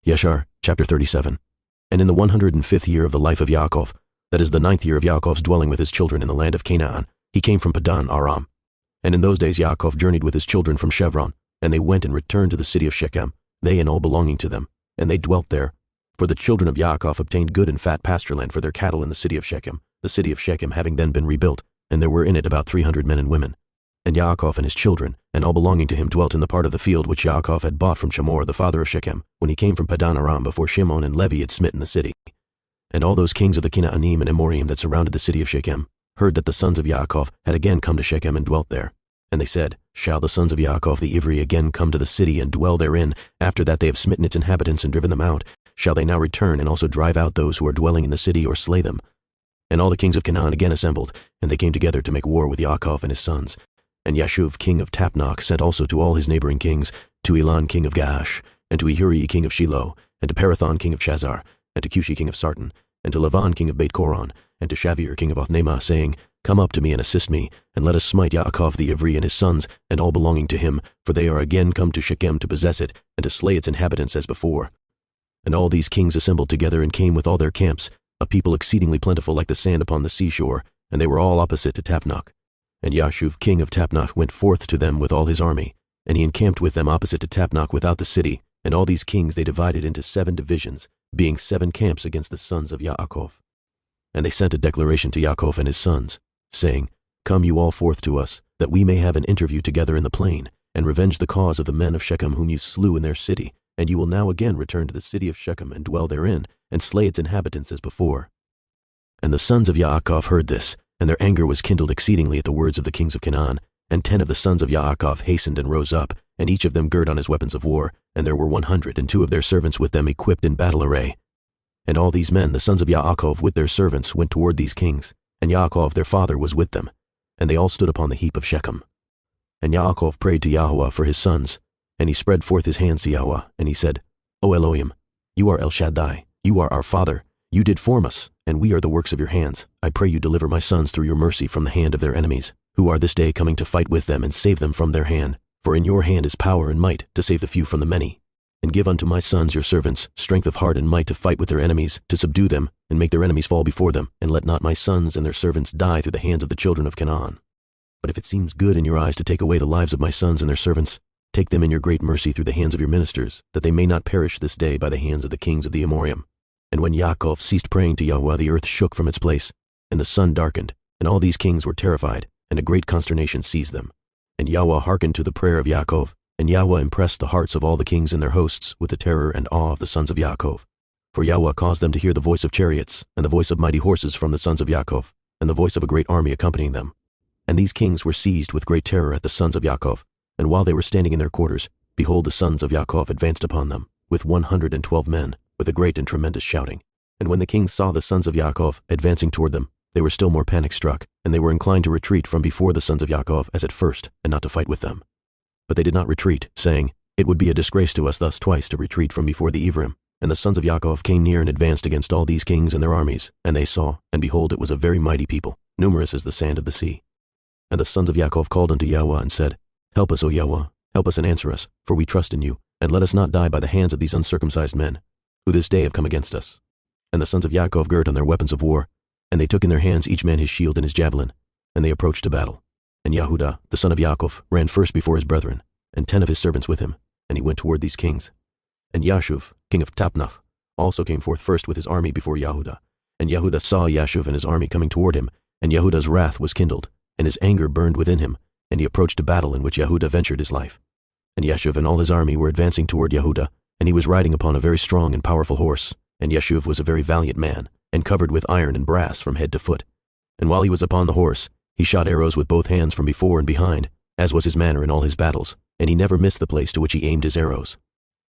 Yashar, chapter 37. And in the 105th year of the life of Yaakov, that is the 9th year of Yaakov's dwelling with his children in the land of Canaan, he came from Padan Aram. And in those days Yaakov journeyed with his children from Chevron, and they went and returned to the city of Shechem, they and all belonging to them, and they dwelt there. For the children of Yaakov obtained good and fat pasture land for their cattle in the city of Shechem having then been rebuilt, and there were in it about 300 men and women. And Yaakov and his children, and all belonging to him, dwelt in the part of the field which Yaakov had bought from Hamor the father of Shechem, when he came from Padan Aram before Shimon and Levi had smitten the city. And all those kings of the Canaanim and Amorim that surrounded the city of Shechem heard that the sons of Yaakov had again come to Shechem and dwelt there. And they said, Shall the sons of Yaakov the Ivri again come to the city and dwell therein, after that they have smitten its inhabitants and driven them out? Shall they now return and also drive out those who are dwelling in the city, or slay them? And all the kings of Canaan again assembled, and they came together to make war with Yaakov and his sons. And Yashuv king of Tapnach sent also to all his neighboring kings, to Elan king of Gash, and to Ehuri king of Shiloh, and to Parathon king of Chazar, and to Cushi king of Sarton, and to Lavan king of Beit Coron, and to Shavir king of Othnema, saying, Come up to me and assist me, and let us smite Yaakov the Ivri and his sons, and all belonging to him, for they are again come to Shechem to possess it, and to slay its inhabitants as before. And all these kings assembled together and came with all their camps, a people exceedingly plentiful like the sand upon the seashore, and they were all opposite to Tapnach. And Yashuv king of Tapnach went forth to them with all his army, and he encamped with them opposite to Tapnach without the city, and all these kings they divided into 7 divisions, being 7 camps against the sons of Yaakov. And they sent a declaration to Yaakov and his sons, saying, Come you all forth to us, that we may have an interview together in the plain, and revenge the cause of the men of Shechem whom you slew in their city, and you will now again return to the city of Shechem and dwell therein, and slay its inhabitants as before. And the sons of Yaakov heard this, and their anger was kindled exceedingly at the words of the kings of Canaan. And 10 of the sons of Yaakov hastened and rose up, and each of them girt on his weapons of war, and there were 102 of their servants with them equipped in battle array. And all these men, the sons of Yaakov, with their servants, went toward these kings, and Yaakov their father was with them, and they all stood upon the heap of Shechem. And Yaakov prayed to Yahweh for his sons, and he spread forth his hands to Yahweh, and he said, O Elohim, you are El Shaddai, you are our Father, you did form us, and we are the works of your hands. I pray you deliver my sons through your mercy from the hand of their enemies, who are this day coming to fight with them, and save them from their hand. For in your hand is power and might to save the few from the many. And give unto my sons your servants strength of heart and might to fight with their enemies, to subdue them, and make their enemies fall before them, and let not my sons and their servants die through the hands of the children of Canaan. But if it seems good in your eyes to take away the lives of my sons and their servants, take them in your great mercy through the hands of your ministers, that they may not perish this day by the hands of the kings of the Amorim. And when Yaakov ceased praying to Yahweh, the earth shook from its place, and the sun darkened, and all these kings were terrified, and a great consternation seized them. And Yahweh hearkened to the prayer of Yaakov, and Yahweh impressed the hearts of all the kings and their hosts with the terror and awe of the sons of Yaakov. For Yahweh caused them to hear the voice of chariots, and the voice of mighty horses from the sons of Yaakov, and the voice of a great army accompanying them. And these kings were seized with great terror at the sons of Yaakov, and while they were standing in their quarters, behold, the sons of Yaakov advanced upon them, with 112 men, with a great and tremendous shouting. And when the kings saw the sons of Yaakov advancing toward them, they were still more panic-struck, and they were inclined to retreat from before the sons of Yaakov as at first, and not to fight with them. But they did not retreat, saying, It would be a disgrace to us thus twice to retreat from before the Ephraim. And the sons of Yaakov came near and advanced against all these kings and their armies, and they saw, and behold, it was a very mighty people, numerous as the sand of the sea. And the sons of Yaakov called unto Yahweh and said, Help us, O Yahweh, help us and answer us, for we trust in you, and let us not die by the hands of these uncircumcised men, who this day have come against us. And the sons of Yaakov girt on their weapons of war, and they took in their hands each man his shield and his javelin, and they approached to battle. And Yahudah, the son of Yaakov, ran first before his brethren, and 10 of his servants with him, and he went toward these kings. And Yashuv, king of Tapnach, also came forth first with his army before Yahudah. And Yahudah saw Yashuv and his army coming toward him, and Yahudah's wrath was kindled, and his anger burned within him, and he approached to battle, in which Yahudah ventured his life. And Yashuv and all his army were advancing toward Yahudah, and he was riding upon a very strong and powerful horse, and Yashuv was a very valiant man, and covered with iron and brass from head to foot. And while he was upon the horse, he shot arrows with both hands from before and behind, as was his manner in all his battles, and he never missed the place to which he aimed his arrows.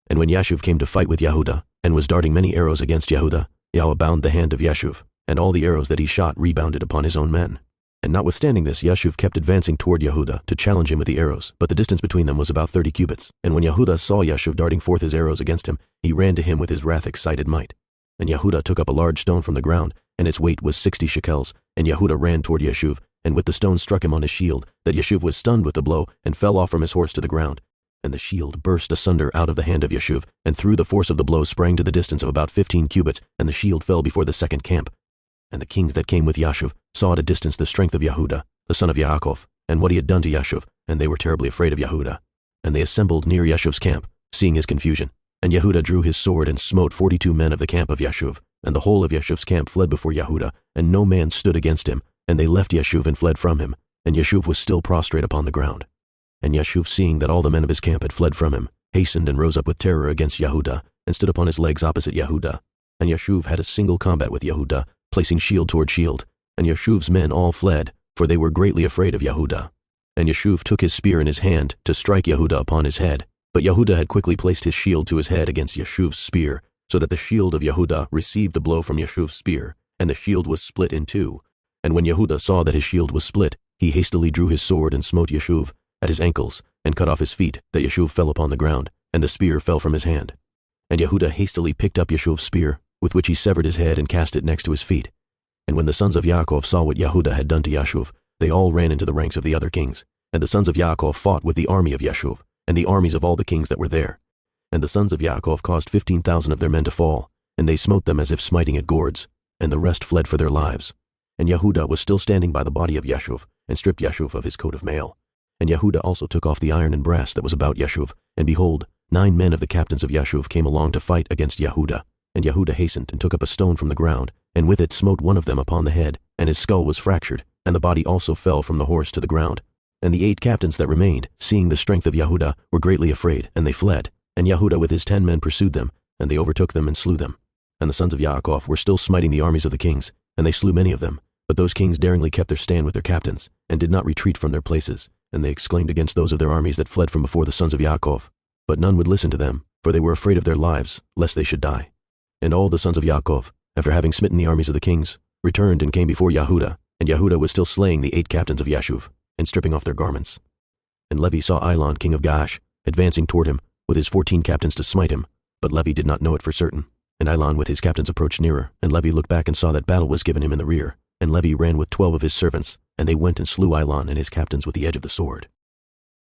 And when Yashuv came to fight with Yahudah, and was darting many arrows against Yahudah, Yahweh bound the hand of Yashuv, and all the arrows that he shot rebounded upon his own men. And notwithstanding this, Yashuv kept advancing toward Yahudah to challenge him with the arrows, but the distance between them was about 30 cubits. And when Yahudah saw Yashuv darting forth his arrows against him, he ran to him with his wrath-excited might. And Yahudah took up a large stone from the ground, and its weight was 60 shekels, and Yahudah ran toward Yashuv, and with the stone struck him on his shield, that Yashuv was stunned with the blow, and fell off from his horse to the ground. And the shield burst asunder out of the hand of Yashuv, and through the force of the blow sprang to the distance of about 15 cubits, and the shield fell before the second camp. And the kings that came with Yashuv saw at a distance the strength of Yehuda, the son of Yaakov, and what he had done to Yashuv, and they were terribly afraid of Yehuda. And they assembled near Yashuv's camp, seeing his confusion. And Yehuda drew his sword and smote 42 men of the camp of Yashuv, and the whole of Yashuv's camp fled before Yehuda, and no man stood against him, and they left Yashuv and fled from him, and Yashuv was still prostrate upon the ground. And Yashuv, seeing that all the men of his camp had fled from him, hastened and rose up with terror against Yehuda, and stood upon his legs opposite Yehuda. And Yashuv had a single combat with Yehuda, placing shield toward shield, and Yashuv's men all fled, for they were greatly afraid of Yehuda. And Yashuv took his spear in his hand to strike Yehuda upon his head, but Yehuda had quickly placed his shield to his head against Yashuv's spear, so that the shield of Yehuda received the blow from Yashuv's spear, and the shield was split in two. And when Yehuda saw that his shield was split, he hastily drew his sword and smote Yashuv at his ankles, and cut off his feet, that Yashuv fell upon the ground, and the spear fell from his hand. And Yehuda hastily picked up Yashuv's spear, with which he severed his head and cast it next to his feet. And when the sons of Yaakov saw what Yehuda had done to Yashuv, they all ran into the ranks of the other kings. And the sons of Yaakov fought with the army of Yashuv, and the armies of all the kings that were there. And the sons of Yaakov caused 15,000 of their men to fall, and they smote them as if smiting at gourds, and the rest fled for their lives. And Yehuda was still standing by the body of Yashuv, and stripped Yashuv of his coat of mail. And Yehuda also took off the iron and brass that was about Yashuv, and behold, 9 men of the captains of Yashuv came along to fight against Yehuda. And Yehuda hastened and took up a stone from the ground, and with it smote one of them upon the head, and his skull was fractured, and the body also fell from the horse to the ground. And the 8 captains that remained, seeing the strength of Yehuda, were greatly afraid, and they fled. And Yehuda with his 10 men pursued them, and they overtook them and slew them. And the sons of Yaakov were still smiting the armies of the kings, and they slew many of them. But those kings daringly kept their stand with their captains, and did not retreat from their places. And they exclaimed against those of their armies that fled from before the sons of Yaakov. But none would listen to them, for they were afraid of their lives, lest they should die. And all the sons of Yaakov, after having smitten the armies of the kings, returned and came before Yehuda, and Yehuda was still slaying the 8 captains of Yashuv, and stripping off their garments. And Levi saw Elon king of Gaash, advancing toward him, with his 14 captains to smite him, but Levi did not know it for certain. And Elon with his captains approached nearer, and Levi looked back and saw that battle was given him in the rear. And Levi ran with 12 of his servants, and they went and slew Elon and his captains with the edge of the sword.